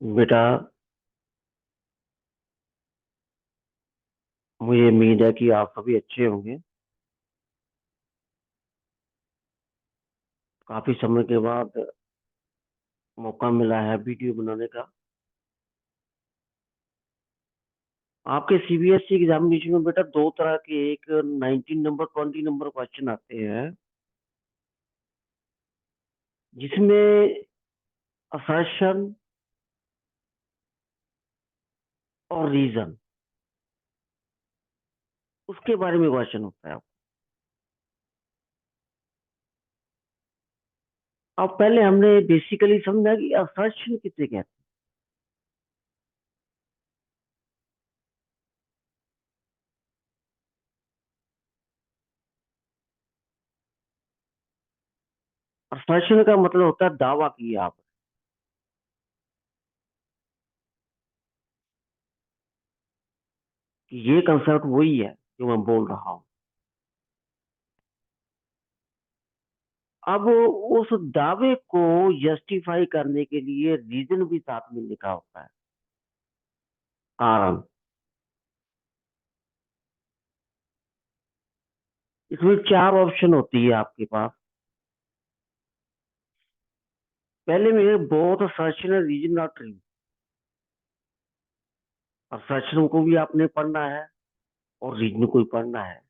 बेटा, मुझे उम्मीद है कि आप सभी अच्छे होंगे। काफी समय के बाद मौका मिला है वीडियो बनाने का। आपके सीबीएसई एग्जामिनेशन में बेटा दो तरह के, एक 19 नंबर 20 नंबर क्वेश्चन आते हैं, जिसमें असर्शन और रीजन, उसके बारे में क्वेश्चन होता है। अब पहले हमने बेसिकली समझा कि असर्शन किसे कहते हैं। असर्शन का मतलब होता है दावा किया आप, कि ये कंसेप्ट वही है जो मैं बोल रहा हूँ। अब उस दावे को जस्टिफाई करने के लिए रीजन भी साथ में लिखा होता है, कारण। इसमें चार ऑप्शन होती है आपके पास। पहले में बोथ सर्चन और रीजन नॉट ट्रू, और सर्चन को भी आपने पढ़ना है और रीजन को भी पढ़ना है।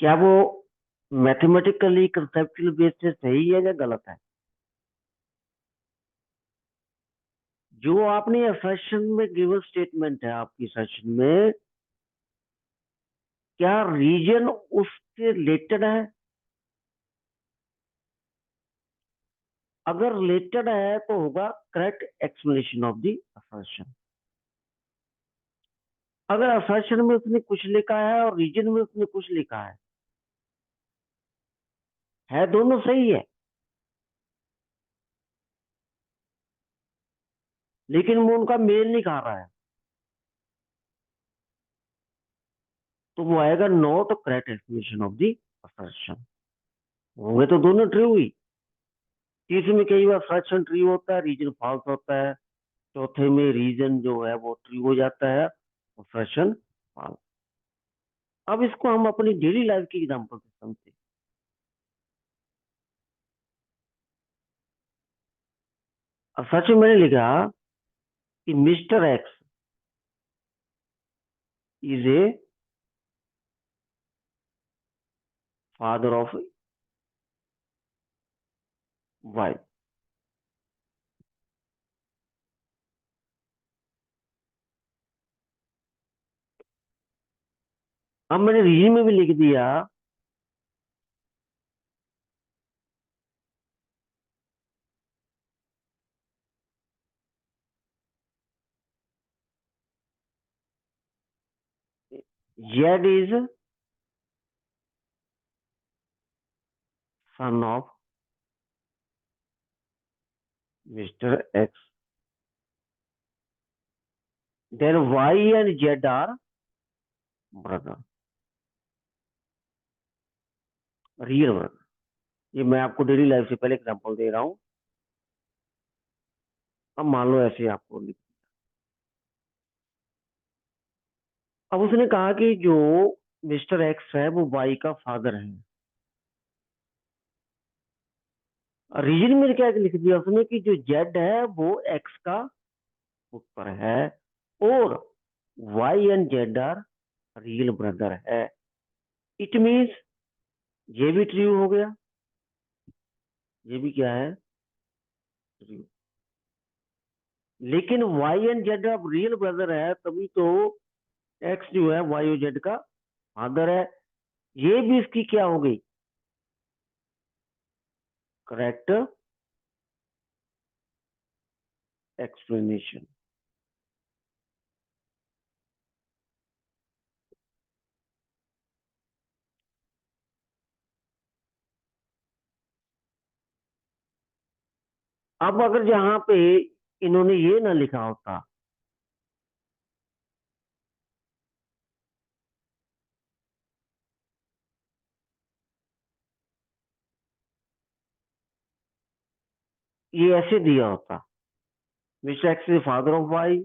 क्या वो मैथमेटिकली कंसेप्चुअल बेस से सही है या गलत है। जो आपने असर्शन में गिवन स्टेटमेंट है आपकी असर्शन में, क्या रीजन उससे रिलेटेड है। अगर रिलेटेड है तो होगा correct explanation of the assertion. अगर असर्शन में उसने कुछ लिखा है और रीजन में उसने कुछ लिखा है दोनों सही है, लेकिन वो उनका मेल नहीं खा रहा है, तो वो आएगा not correct explanation of the assertion. होंगे तो दोनों ट्रू हुई। तीसरे में कई बार असर्शन ट्रू होता है, रीजन फॉल्स होता है। चौथे में रीजन जो है वो ट्रू हो जाता है, असर्शन फॉल्स। अब इसको हम अपनी डेली लाइफ की एग्जांपल से समझते हैं। असर्शन मैंने लिखा कि mister X is a father of Y. अब मैंने रीजन में भी लिख दिया, Z is son of mister X, then Y and Z are brother, real brother. ये मैं आपको डेली लाइफ से पहले एग्जांपल दे रहा हूँ। अब मान लो ऐसे आपको अब उसने कहा कि जो मिस्टर एक्स है वो वाई का फादर है। रीजन में क्या लिख दिया उसने कि जो जेड है वो एक्स का पुत्र है, और Y and Z are real brother है। इट मीन्स ये भी ट्रू हो गया, ये भी क्या है, ट्रू। लेकिन वाई एंड जेड अब रियल ब्रदर है, तभी तो एक्स जो है वाई और जेड का फादर है। ये भी इसकी क्या हो गई, करेक्ट एक्सप्लेनेशन। अब अगर जहां पे इन्होंने ये ना लिखा होता, ये ऐसे दिया होता Mr X is father of Y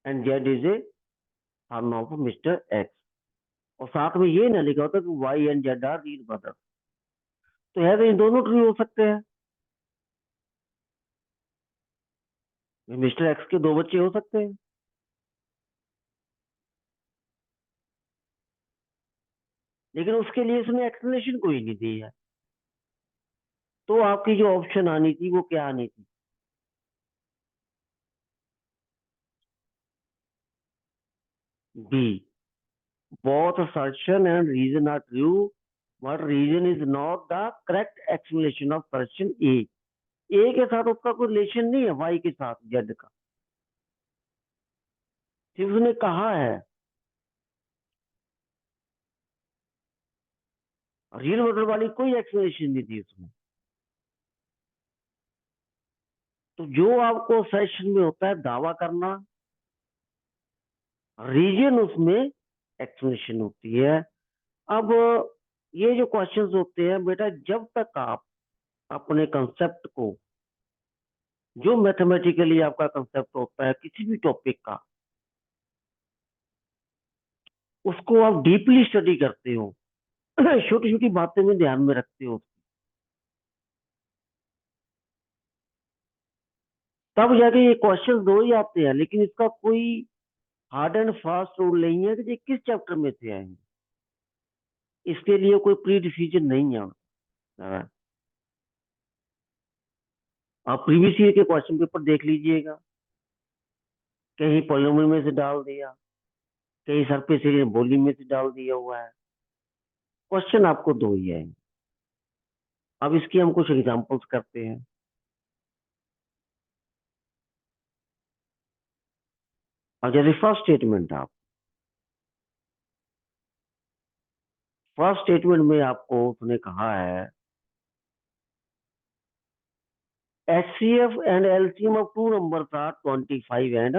and Z is a son of mister X, और साथ में ये ना लिखा होता कि Y and Z are real brother, तो है तो इन दोनों ट्रू हो सकते हैं, मिस्टर एक्स के दो बच्चे हो सकते हैं, लेकिन उसके लिए इसने एक्सप्लेनेशन कोई नहीं दी है। तो आपकी जो ऑप्शन आनी थी वो क्या आनी थी? B, both assertion and reason are true, but reason is not the correct explanation of question A. ए के साथ उसका कोई रिलेशन नहीं है वाई के साथ जेड का, सिर्फ उसने कहा है, रियल वर्ड वाली कोई एक्सप्लेनेशन नहीं दी उसमें। तो जो आपको सेशन में होता है दावा करना, रीजन उसमें एक्सप्लेनेशन होती है। अब ये जो क्वेश्चंस होते हैं बेटा, जब तक आप अपने कंसेप्ट को, जो मैथमेटिकली आपका कंसेप्ट होता है किसी भी टॉपिक का, उसको आप डीपली स्टडी करते हो, छोटी छोटी बातें में ध्यान में रखते हो, तब जाके ये क्वेश्चन दो ही आते हैं, लेकिन इसका कोई हार्ड एंड फास्ट रूल नहीं है कि ये किस चैप्टर में से आएंगे, इसके लिए कोई प्री डिसीजन नहीं है। आप प्रीवियस ईयर के क्वेश्चन पेपर देख लीजिएगा, कहीं पॉलिनोमियल में से डाल दिया, कहीं सरफेस एरिया वॉल्यूम में से डाल दिया हुआ है, क्वेश्चन आपको दो ही है। अब इसकी हम कुछ एग्जांपल्स करते हैं। अब जैसे फर्स्ट स्टेटमेंट में आपको उसने कहा है HCF and LCM of two numbers are 25 and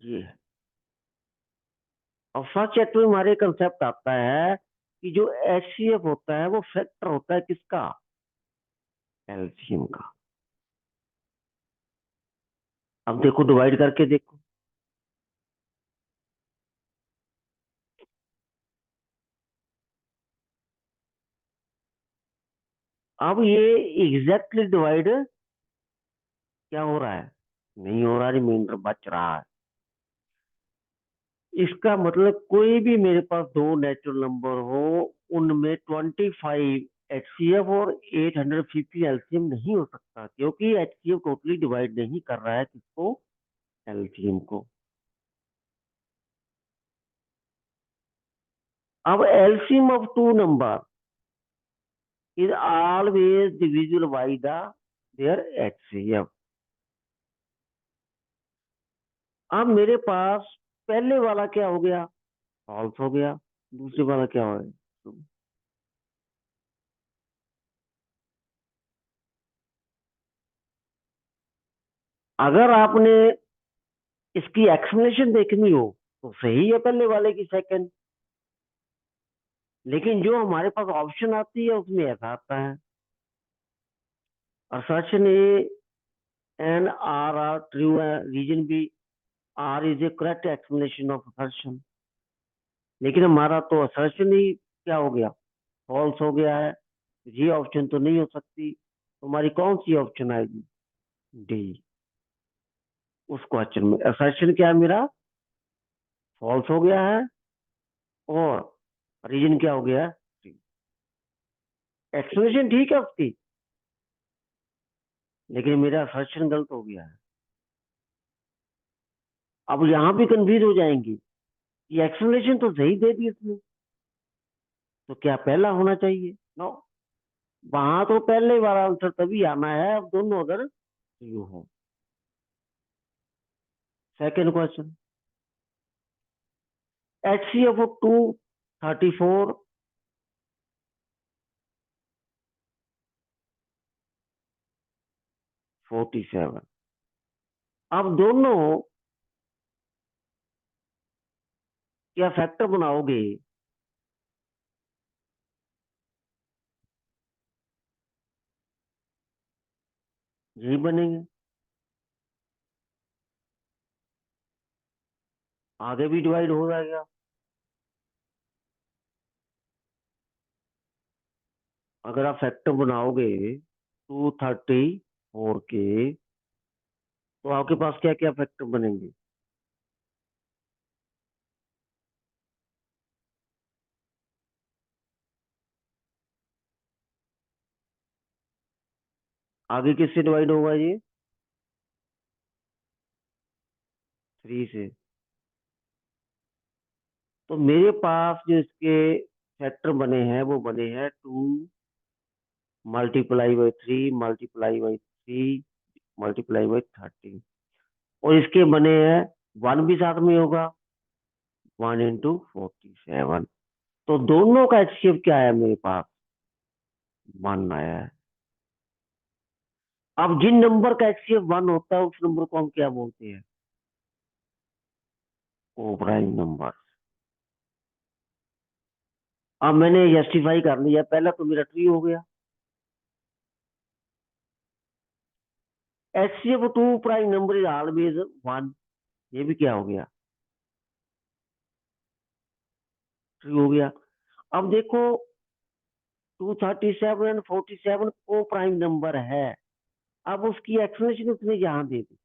ये है। और फर्स्ट चैप्टर में हमारे कंसेप्ट आता है कि जो HCF होता है वो फैक्टर होता है किसका? LCM का। अब देखो डिवाइड करके देखो, अब ये एग्जैक्टली डिवाइड क्या हो रहा है? नहीं हो रहा, रिमाइंडर बच रहा है। इसका मतलब कोई भी मेरे पास दो नेचुरल नंबर हो, उनमें 25 HCF और 850 LCM नहीं हो सकता, क्योंकि HCF टोटली डिवाइड नहीं कर रहा है किसको? LCM को। अब LCM of two number is always divisible by their HCF। अब मेरे पास पहले वाला क्या हो गया? फॉल्स हो गया। दूसरे वाला क्या हो गया? अगर आपने इसकी एक्सप्लेनेशन देखनी हो तो सही है पहले वाले की सेकंड, लेकिन जो हमारे पास ऑप्शन आती है उसमें ऐसा आता है assertion A and R are true, reason B, R is a correct explanation of assertion, लेकिन हमारा तो assertion ही क्या हो गया? फॉल्स हो गया है। ये ऑप्शन तो नहीं हो सकती, तो हमारी कौन सी ऑप्शन आएगी? डी। उस क्वेश्चन में असर्शन क्या है मेरा? फॉल्स हो गया है, और रीजन क्या हो गया? एक्सप्लेनेशन ठीक है उसकी, लेकिन मेरा असर्शन गलत हो गया है। अब यहाँ भी कंफ्यूज हो जाएंगी, ये एक्सप्लेनेशन तो सही दे दी इसने, तो क्या पहला होना चाहिए? नो, वहां तो पहले वाला आंसर तभी आना है अब दोनों अगर ट्रू हो। Second question, HCF of 234 47। अब दोनों क्या फैक्टर बनाओगे? यही बनेंगे। आगे भी डिवाइड हो जाएगा। अगर आप फैक्टर बनाओगे 234 के, तो आपके पास क्या क्या फैक्टर बनेंगे? आगे किससे डिवाइड होगा ये? 3 से। तो मेरे पास जो इसके फैक्टर बने हैं वो बने हैं 2 × 3 × 3 × 30, और इसके बने हैं 1 भी साथ में होगा, 1 × 47। तो दोनों का एचसीएफ क्या है मेरे पास? 1 आया है। अब जिन नंबर का एचसीएफ 1 होता है उस नंबर को हम क्या बोलते हैं? ओ प्राइम नंबर। अब मैंने जस्टिफाई कर लिया, पहला तो मेरा ट्री हो गया। एचसीएफ 2 नंबर इज ऑलवेज 1, ये भी क्या हो गया? ट्री हो गया। अब देखो, 237 एंड 47 को प्राइम नंबर है। अब उसकी एक्सप्लेनेशन उसने यहाँ दे दी।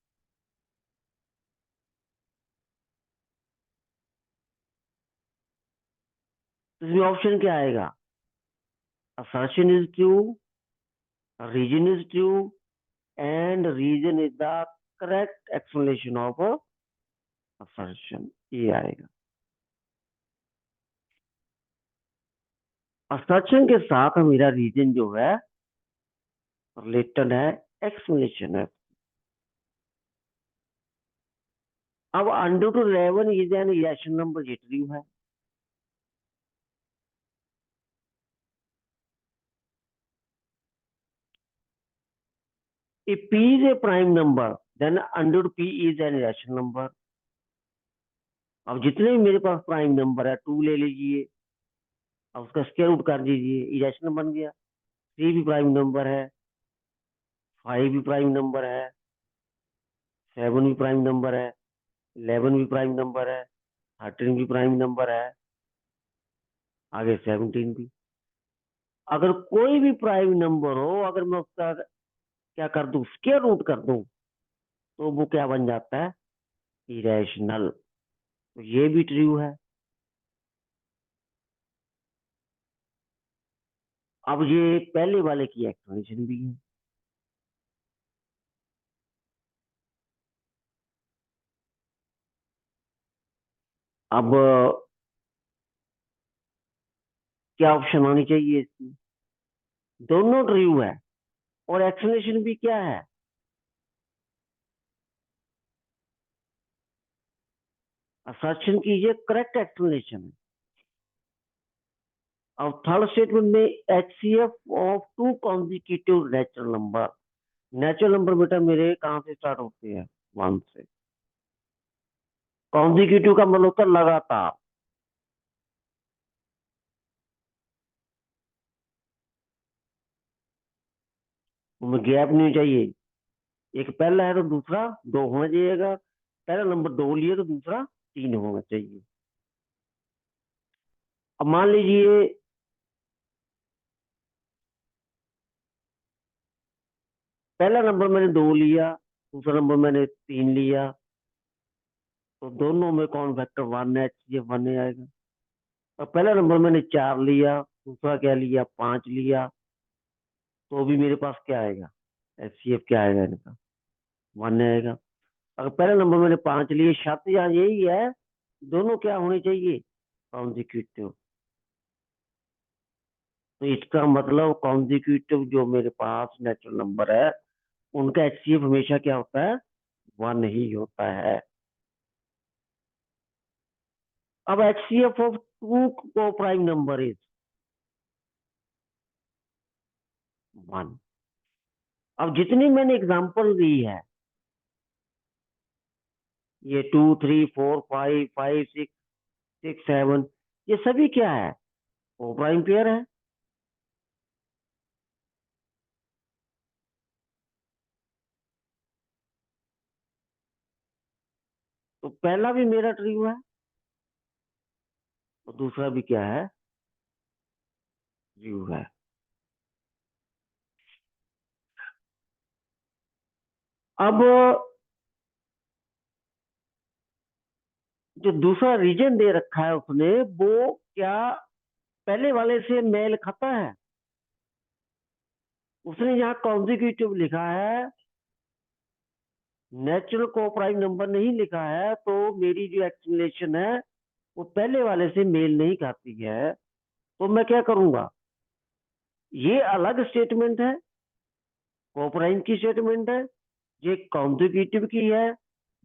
तो इसमें ऑप्शन क्या आएगा? assertion is true, reason is true, and reason is the correct explanation of a assertion, ये आएगा। assertion के साथ मेरा रीजन जो है रिलेटेड है, एक्सप्लेनेशन है। अब under to 11 is an irrational number, ये ट्रू है। if p is a prime number then under p is an irrational number। अब जितने भी मेरे पास प्राइम नंबर है, 2 ले लीजिए, अब उसका स्क्वायर रूट कर दीजिए, इरेशनल बन गया। 3 भी प्राइम नंबर है, 5 भी प्राइम नंबर है, 7 भी प्राइम नंबर है, 11 भी प्राइम नंबर है, 13 भी प्राइम नंबर है, आगे 17 भी। अगर कोई भी प्राइम नंबर हो, अगर मैं उसका क्या कर दूं, स्क्वायर रूट कर दूं, तो वो क्या बन जाता है? इरेशनल। तो ये भी ट्रू है। अब ये पहले वाले की एक्सप्लेनेशन भी है। अब क्या ऑप्शन होनी चाहिए इसकी? दोनों ट्रू है, और एक्सप्लेनेशन भी क्या है? असर्शन कीजिए, करेक्ट एक्सप्लेनेशन है। अब थर्ड स्टेटमेंट में HCF of 2 consecutive natural number. Natural number बेटा मेरे कहाँ से स्टार्ट होते हैं? 1 से। कॉन्जिक्यूटिव का मतलब होता है लगातार, उनमें गैप नहीं चाहिए। एक पहला है तो दूसरा 2 होना चाहिएगा, पहला नंबर 2 लिए तो दूसरा 3 होना चाहिए। अब मान लीजिए पहला नंबर मैंने 2 लिया, दूसरा नंबर मैंने 3 लिया, तो दोनों में कौन फैक्टर 1 है? ये 1 ही आएगा। और पहला नंबर मैंने 4 लिया, दूसरा क्या लिया? 5 लिया, तो भी मेरे पास क्या आएगा? एचसीएफ क्या आएगा इनका? 1 आएगा। अगर पहला नंबर मैंने 5 लिए, शर्त यहाँ यही है, दोनों क्या होने चाहिए? कॉन्जिक्यूटिव। तो इसका मतलब कॉन्जिक्यूटिव जो मेरे पास नेचुरल नंबर है, उनका एचसीएफ हमेशा क्या होता है? 1 ही होता है। अब एचसीएफ ऑफ 2 को प्राइम नंबर इज 1। अब जितनी मैंने एग्जांपल दी है, ये 2 3 4 5 5 6 6 7, ये सभी क्या है? वो प्राइम पेयर है। तो पहला भी मेरा ट्रू है और दूसरा भी क्या है, ट्रू है। अब जो दूसरा रीजन दे रखा है उसने, वो क्या पहले वाले से मेल खाता है? उसने यहाँ कॉन्जिक्यूटिव लिखा है, नेचुरल कोप्राइम नंबर नहीं लिखा है, तो मेरी जो एक्सप्लेनेशन है वो पहले वाले से मेल नहीं खाती है। तो मैं क्या करूंगा, ये अलग स्टेटमेंट है, कोप्राइम की स्टेटमेंट है, ये कॉन्जिक्यूटिव की है,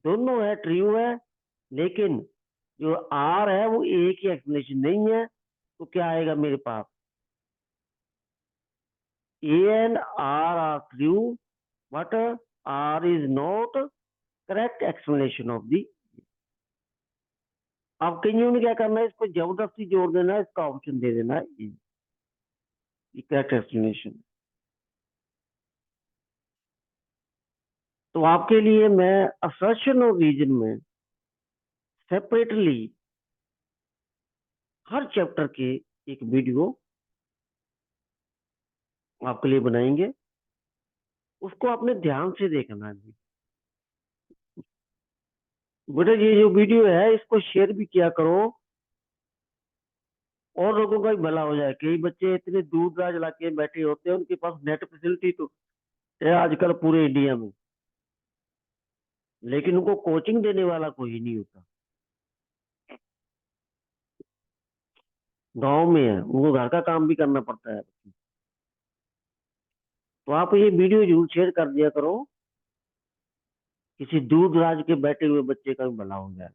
दोनों है ट्रू है, लेकिन जो आर है वो एक ही एक्सप्लेनेशन नहीं है। तो क्या आएगा मेरे पास, A and R true, but R is not correct explanation of the. अब कईयों ने क्या करना है, इसको जबरदस्ती जोड़ देना है, इसका ऑप्शन दे देना है करेक्ट एक्सप्लेनेशन। तो आपके लिए मैं असर्शन और रीजन में सेपरेटली हर चैप्टर के एक वीडियो आपके लिए बनाएंगे, उसको आपने ध्यान से देखना है। बेटा ये जो वीडियो है इसको शेयर भी किया करो, और लोगों का भी भला हो जाए। कई बच्चे इतने दूर दराज इलाके में बैठे होते हैं, उनके पास नेट फैसिलिटी तो है आजकल पूरे इंडिया में, लेकिन उनको कोचिंग देने वाला कोई नहीं होता। गांव में है, उनको घर का काम भी करना पड़ता है। तो आप ये वीडियो जरूर शेयर कर दिया करो, किसी दूर दराज के बैठे हुए बच्चे का भी भला हो जाए।